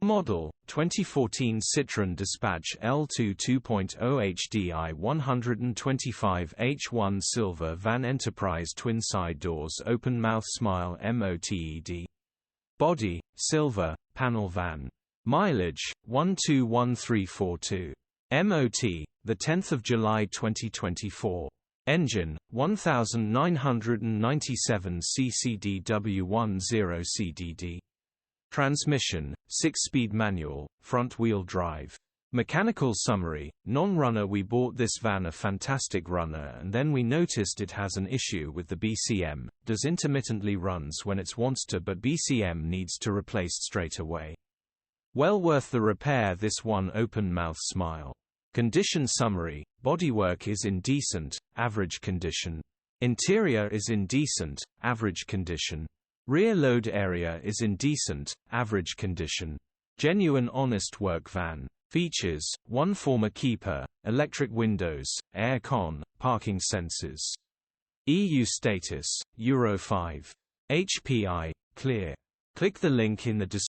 Model, 2014 Citroën Dispatch L2 2.0 HDi 125H1 Silver Van Enterprise Twin Side Doors Open Mouth Smile MOTED. Body, Silver, Panel Van. Mileage, 121342. MOT, 10 July 2024. Engine, 1997 CCDW10CDD. Transmission, 6-speed manual, front-wheel drive. Mechanical summary: non-runner. We bought this van, a fantastic runner, and then we noticed it has an issue with the BCM, does intermittently runs when it wants to, but BCM needs to replaced straight away. Well worth the repair this one. Open mouth smile. Condition summary: bodywork is in decent, average condition. Interior is in decent, average condition. Rear load area is in decent, average condition. Genuine honest work van. Features: 1 former keeper, electric windows, air con, parking sensors. EU status, Euro 5. HPI, clear. Click the link in the description.